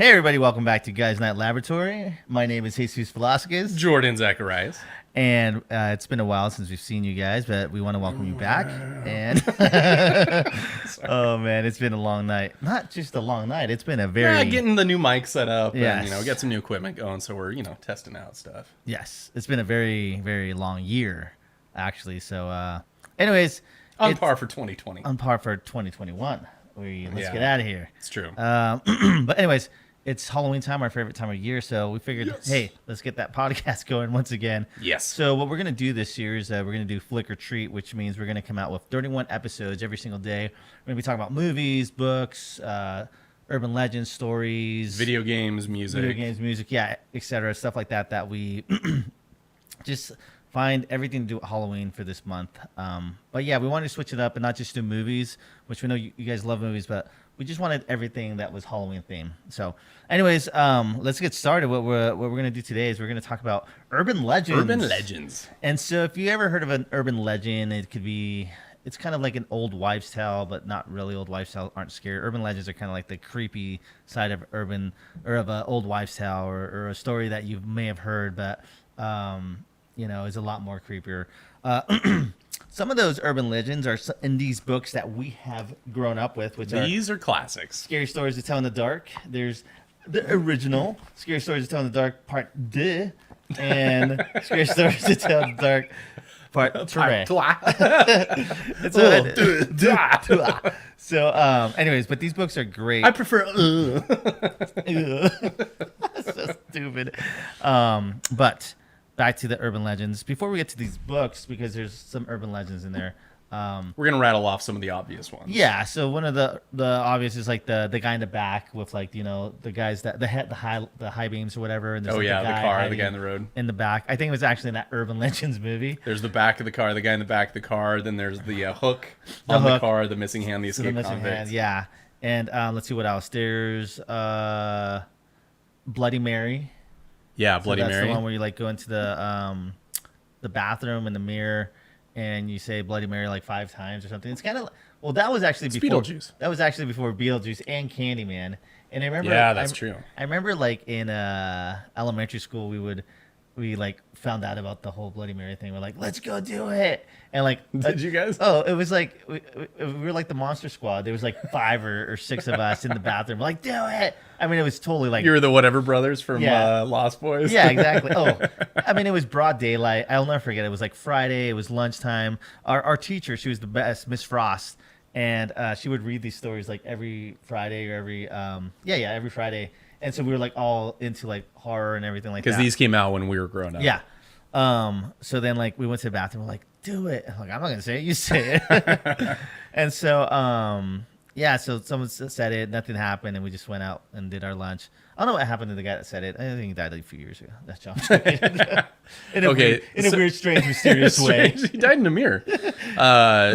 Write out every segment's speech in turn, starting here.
Hey everybody, welcome back to Guys Night Laboratory. My name is Jesus Velasquez, Jordan Zacharias. and it's been a while since we've seen you guys, but we want to welcome you back. And oh man, it's been a long night. Not just a long night; it's been a very Getting the new mic set up, Yes. and get some new equipment going, so we're testing out stuff. yes, it's been a very long year, actually. So, anyways, On it's par for 2020. on par for 2021. Let's Yeah. get out of here. It's true. But anyways, it's Halloween time, our favorite time of year. So we figured, Yes. hey, let's get that podcast going once again. Yes. So what we're gonna do this year is we're gonna do Flick or Treat, which means we're gonna come out with 31 episodes every single day. We're gonna be talking about movies, books, urban legends, stories, Video games, music. video games, music, yeah, etc. Stuff like that that we just find everything to do with Halloween for this month. But yeah, we wanted to switch it up and not just do movies, which we know you guys love movies, but we just wanted everything that was Halloween themed. So, anyways, let's get started. What we're gonna do today is we're gonna talk about urban legends. Urban legends. And so, if you ever heard of an urban legend, it's kind of like an old wives' tale, but not really. Old wives' tale aren't scary. Urban legends are kind of like the creepy side of urban or of an old wives' tale or a story that you may have heard, but is a lot more creepier. Some of those urban legends are in these books that we have grown up with, which are These are classics. Scary Stories to Tell in the Dark. There's the original Scary Stories to Tell in the Dark Part 2 and Scary Stories to Tell in the Dark Part 3. It's so, anyways, but these books are great. I prefer. So stupid. But back to the urban legends. Before we get to these books, because there's some urban legends in there. We're gonna rattle off some of the obvious ones. Yeah, so one of the obvious is like the guy in the back with like the guys that the high beams or whatever. And there's Oh like yeah, the car, the hiding guy in the road. in the back. I think it was actually in that Urban Legends movie. There's the back of the car, the guy in the back of the car. Then there's the hook on the hook. car, the missing hand, the So the escape missing convict. hand, yeah. And let's see what else. There's Bloody Mary. Yeah, Bloody So that's Mary. the one where you like go into the bathroom in the mirror and you say Bloody Mary like 5 times or something. It's kind of that was actually before Beetlejuice. That was actually before Beetlejuice and Candyman. And I remember Yeah, that's true. I remember like in elementary school we like found out about the whole Bloody Mary thing. We're like, let's go do it. And like, Did you guys? Oh, it was like we were like the Monster Squad. There was like 5 or 6 of us in the bathroom. We're like, do it. I mean, it was totally like You were the whatever brothers from Yeah. Lost Boys. yeah, exactly. Oh, I mean, it was broad daylight. I'll never forget. It was like Friday. It was lunchtime. Our teacher, she was the best, Miss Frost, and she would read these stories like every Friday or every every Friday. And so we were like all into like horror and everything like that. Because these came out when we were growing up. Yeah. So then like we went to the bathroom. We're like, do it. I'm like, I'm not gonna say it. You say it. And so so someone said it. Nothing happened, and we just went out and did our lunch. I don't know what happened to the guy that said it. I think he died like a few years ago. That's John. in a weird, strange, mysterious way. He died in a mirror.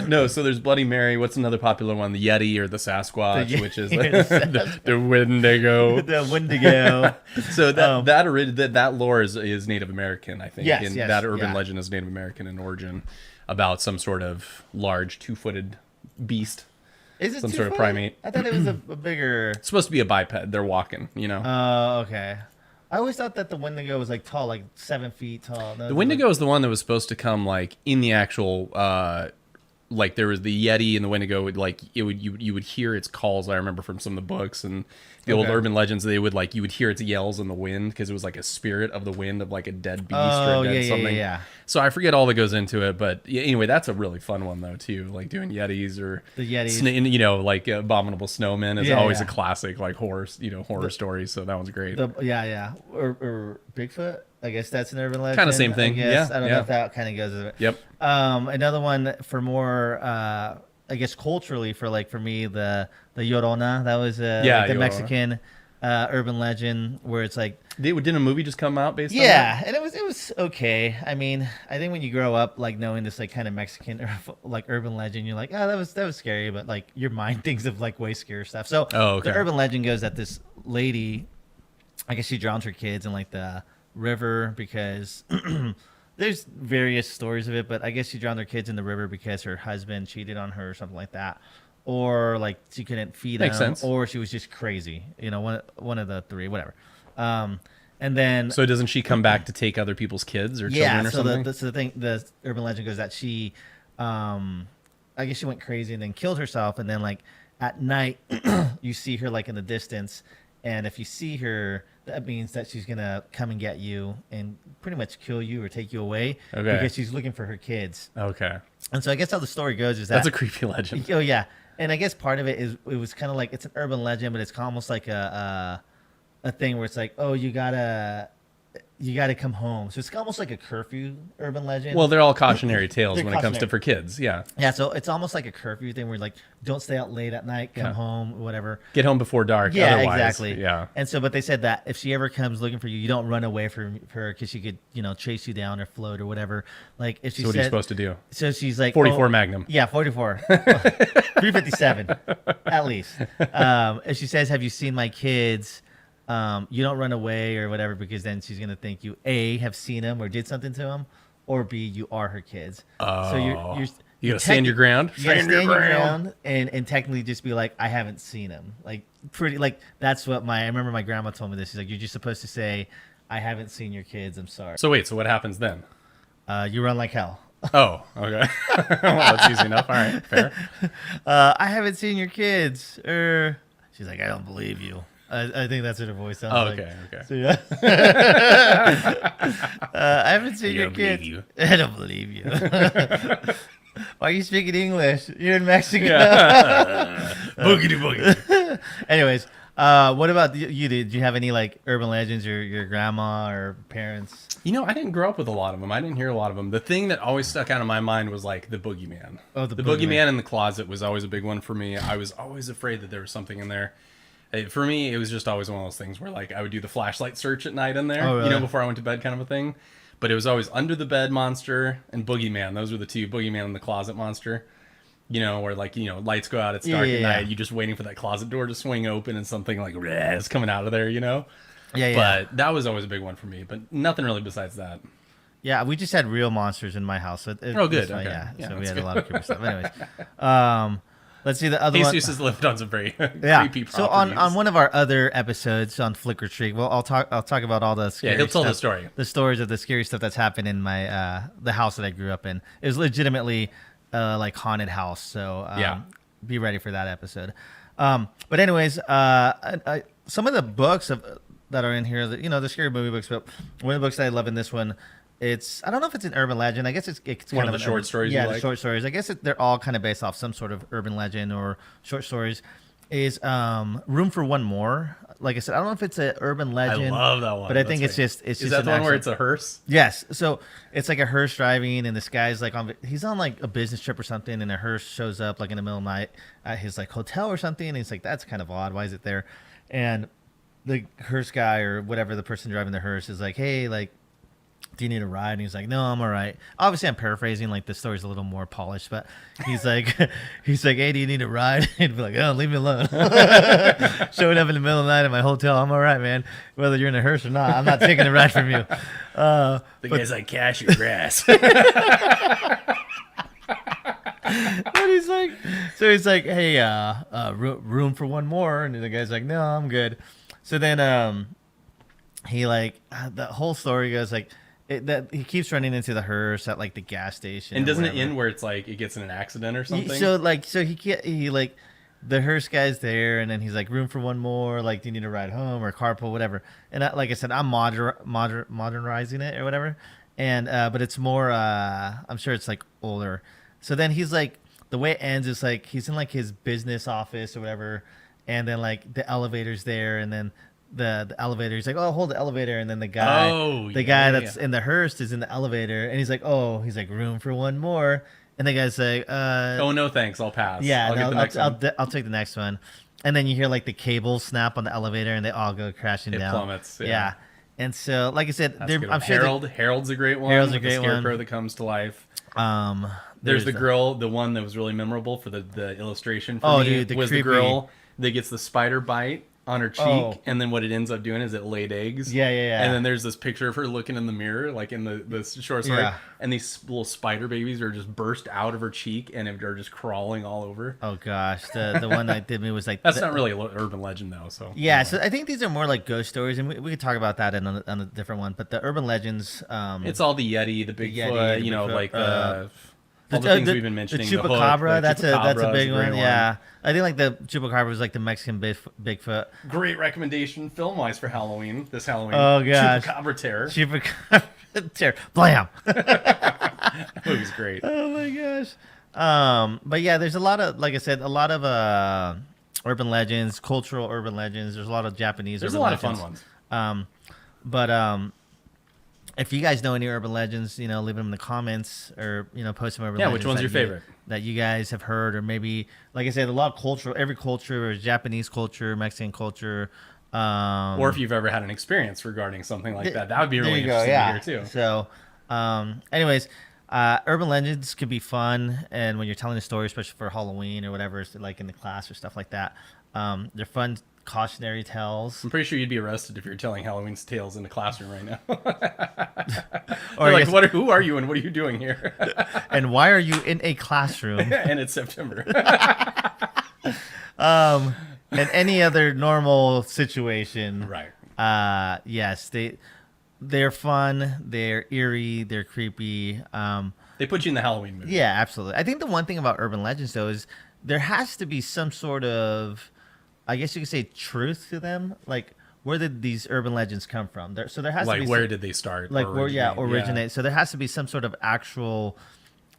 No, so there's Bloody Mary. What's another popular one? The Yeti or the Sasquatch, The which is Yeti the Wendigo. The Wendigo. So that lore is Native American, I think. Yes, and yes, that urban yeah. legend is Native American in origin, about some sort of large 2-footed beast. Is it Some sort of 2 foot? primate. I thought it was a bigger. It's supposed to be a biped. They're walking, Oh, okay. I always thought that the Wendigo was like tall, like 7 feet tall. No, The Wendigo is the one that was supposed to come like in the actual like there was the Yeti and the Wendigo would like you would hear its calls. I remember from some of the books and the old Okay. urban legends. They would like you would hear its yells in the wind because it was like a spirit of the wind of like a dead beast Oh, or a dead yeah, something. yeah. So I forget all that goes into it, but yeah, anyway, that's a really fun one though too. Like doing Yetis or The Yetis. like abominable snowmen is Yeah, always yeah. a classic like horror story. So that one's great. Or Bigfoot. I guess that's an urban legend. Kinda same thing. I guess. Yeah, I don't yeah. know if that kind of goes with it. Yep. Another one for more, I guess culturally for me, the Llorona. That was the Llorona. Mexican urban legend where it's like Didn't a movie just come out based on that? yeah, and it was okay. I mean, I think when you grow up like knowing this like kind of Mexican or like urban legend, you're like, oh, that was scary, but like your mind thinks of like way scarier stuff. So Oh, okay. the urban legend goes that this lady, I guess she drowned her kids in like the river because there's various stories of it, but I guess she drowned her kids in the river because her husband cheated on her or something like that. or like she couldn't feed Makes them, sense. or she was just crazy. You know, one of the three, whatever. And then So doesn't she come back to take other people's kids or children or so something? the thing, the urban legend goes that she, I guess she went crazy and then killed herself, and then like at night, you see her like in the distance, and if you see her, that means that she's gonna come and get you and pretty much kill you or take you away Okay. because she's looking for her kids. Okay. And so I guess how the story goes is that That's a creepy legend. oh yeah, and I guess part of it is it was kind of like it's an urban legend, but it's almost like a thing where it's like, oh, you gotta come home. So it's almost like a curfew urban legend. Well, they're all cautionary tales They're when it comes to cautionary. for kids. Yeah. Yeah, so it's almost like a curfew thing where like don't stay out late at night, come Yeah. home, whatever. Get home before dark. Yeah, Otherwise, exactly. Yeah. And so, but they said that if she ever comes looking for you, you don't run away from her because she could, chase you down or float or whatever. Like if she So what are said, you supposed to do? so she's like 44 oh, Magnum. Yeah, 44, 357 at least. If she says, "Have you seen my kids?" You don't run away or whatever because then she's gonna think you A, have seen them or did something to them, or B, you are her kids. So you're You gotta stand your ground. You gotta stand your ground and technically just be like, I haven't seen him. Like pretty like that's what I remember my grandma told me this. She's like, you're just supposed to say, I haven't seen your kids. I'm sorry. So wait. So what happens then? You run like hell. Oh, okay. Well, that's easy enough. All right, fair. I haven't seen your kids. She's like, I don't believe you. I think that's what her voice sounds Oh, like. okay, okay. So, yeah. I haven't seen your don't believe kids. you. I don't believe you. Why are you speaking English? You're in Mexico. Boogity boogie. Anyways, what about you? Did you have any like urban legends or your grandma or parents? You know, I didn't grow up with a lot of them. I didn't hear a lot of them. The thing that always stuck out in my mind was like the boogeyman. Oh, the boogeyman boogeyman. in the closet was always a big one for me. I was always afraid that there was something in there. For me, it was just always one of those things where like I would do the flashlight search at night in there, Oh, really? before I went to bed kind of a thing. But it was always under the bed monster and boogeyman. Those were the two, boogeyman and the closet monster. Where like, lights go out, it's dark at night, you're just waiting for that closet door to swing open and something like is coming out of there, Yeah. But that was always a big one for me, but nothing really besides that. Yeah, we just had real monsters in my house. So it Oh, good, was fine, okay. Yeah, Yeah, so we that's had good. a lot of creepy stuff. Anyways, let's see the other one. Jesus has lived on some very Yeah. creepy So properties. on one of our other episodes on Flicker Streak, well, I'll talk about all the scary he'll tell the stuff- story. the stories of the scary stuff that's happened in my the house that I grew up in. It was legitimately like haunted house. So Yeah. be ready for that episode. But anyways, some of the books that are in here, the scary movie books. But one of the books that I love in this one. I don't know if it's an urban legend. I guess it's one kind of the an short urban- stories you Yeah, the like? short stories. I guess they're all kind of based off some sort of urban legend or short stories. Is Room for One More? Like I said, I don't know if it's an urban I legend. love that one. But I think That's it's right. just Is that an the one where actual- it's a hearse? Yes. So it's like a hearse driving, and this guy's like he's on like a business trip or something, and a hearse shows up like in the middle of the night at his like hotel or something, and he's like, that's kind of odd. Why is it there? And the hearse guy or whatever the person driving the hearse is like, hey, like, do you need a ride? And he's like, no, I'm all right. Obviously, I'm paraphrasing. Like the story's a little more polished, but he's like, hey, do you need a ride? And be like, oh, leave me alone. Showing up in the middle of the night at my hotel, I'm all right, man. Whether you're in a hearse or not, I'm not taking a ride from you. The guy's like, cash your grass. And he's like, hey, room for one more. And the guy's like, no, I'm good. So then, he like, the whole story goes like, that he keeps running into the hearse at like the gas station. And or doesn't it whatever. end where it's like it gets in an accident or something? He like the hearse guy's there, and then he's like, room for one more. Like, do you need a ride home or carpool, whatever? And like I said, I'm modernizing it or whatever. And but it's more. I'm sure it's like older. So then he's like, the way it ends is like he's in like his business office or whatever, and then like the elevator's there, and then the elevator, he's like, oh, hold the elevator, and then the guy that's in the hearse is in the elevator, and he's like, room for one more, and the guy's like, oh no thanks, I'll pass. yeah, I'll get the next one. I'll take the next one. And then you hear like the cable snap on the elevator, and they all go crashing It down. plummets, yeah. And so, like I said, That's a good I'm one. sure Harold's a great one. Harold's a with the great one. scarecrow that comes to life. that, There's the girl, the one that was really memorable for the illustration for Oh, me dude, the was creepy- the girl that gets the spider bite on her cheek, Oh. and then what it ends up doing is it laid eggs. Yeah, yeah, yeah. And then there's this picture of her looking in the mirror, like in the short story, Yeah. and these little spider babies are just burst out of her cheek and are just crawling all over. Oh gosh, the one that did me was like That's not really an urban legend though. So Yeah, so I think these are more like ghost stories, and we could talk about that on a different one. But the urban legends, it's all the Yeti, the Bigfoot, Yeti, the you know, Bigfoot, like all the things we've been mentioning. The Hook, chupacabra, the that's a chupacabra is big great one. Yeah, I think like the chupacabra was like the Mexican Bigfoot. Great recommendation film-wise for Halloween. This Halloween. Oh, gosh. Chupacabra Terror. Chupacabra, terror, blam. That movie's great. Oh my gosh. But yeah, there's a lot of, like I said, a lot of urban legends, cultural urban legends. There's a lot of Japanese. There's a urban lot legends. of fun ones. But if you guys know any urban legends, you know, leave them in the comments or, you know, post some urban Yeah, legends. which one's that your favorite? that you guys have heard, or maybe, like I said, a lot of cultural, every culture, or Japanese culture, Mexican culture. Or if you've ever had an experience regarding something like that, that would be there really you go, interesting to hear too. So, anyways, urban legends can be fun, and when you're telling a story, especially for Halloween or whatever, it's like in the class or stuff like that, they're fun cautionary tales. I'm pretty sure you'd be arrested if you're telling Halloween's tales in the classroom right now. Or Or I like, guess- who are you and what are you doing here? And why are you in a classroom? And it's September. In any other normal situation, Right. yes, they're fun, they're eerie, they're creepy. They put you in the Halloween movie. Yeah, absolutely. I think the one thing about urban legends though is there has to be some sort of, I guess you could say, truth to them. Like, where did these urban legends come from? There has to Like, be where some, did they start? like where originate. Yeah. So there has to be some sort of actual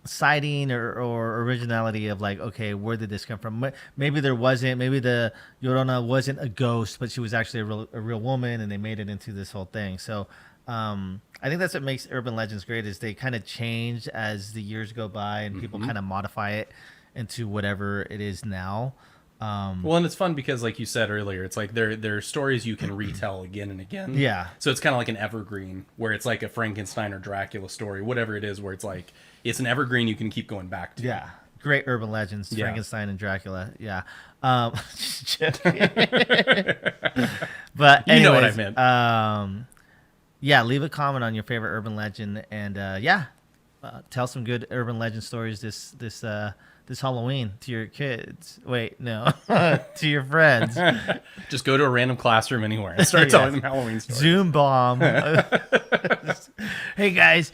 sighting or originality of like, okay, where did this come from? Maybe there wasn't. Maybe the Llorona wasn't a ghost, but she was actually a real woman, and they made it into this whole thing. So I think that's what makes urban legends great, is they kind of change as the years go by, and people kind of modify it into whatever it is now. Well, and it's fun because, like you said earlier, it's like they're stories you can retell again and again. Yeah. So it's kind of like an evergreen, where it's like a Frankenstein or Dracula story, whatever it is, where it's like it's an evergreen you can keep going back to. Yeah. Great urban legends, Yeah. Frankenstein and Dracula. Yeah. Joking. But anyways, You know what I meant. Yeah, leave a comment on your favorite urban legend, and tell some good urban legend stories this Halloween to your kids. Wait, no, to your friends. Just go to a random classroom anywhere and start telling them Halloween stories. Zoom bomb. Hey guys,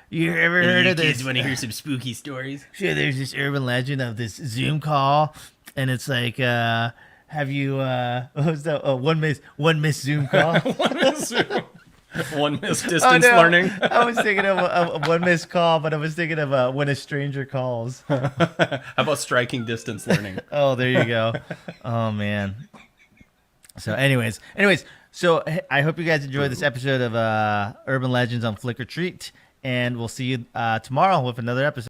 you ever heard of this? Want to hear some spooky stories? So there's this urban legend of this Zoom call, and it's like, have you what was that? One miss Zoom call. One missed Oh, distance no. learning. I was thinking of a one missed call, but I was thinking of when a stranger calls. How about striking distance learning? Oh, there you go. Oh man. So, anyways, so I hope you guys enjoyed this episode of Urban Legends on Flick or Treat, and we'll see you tomorrow with another episode.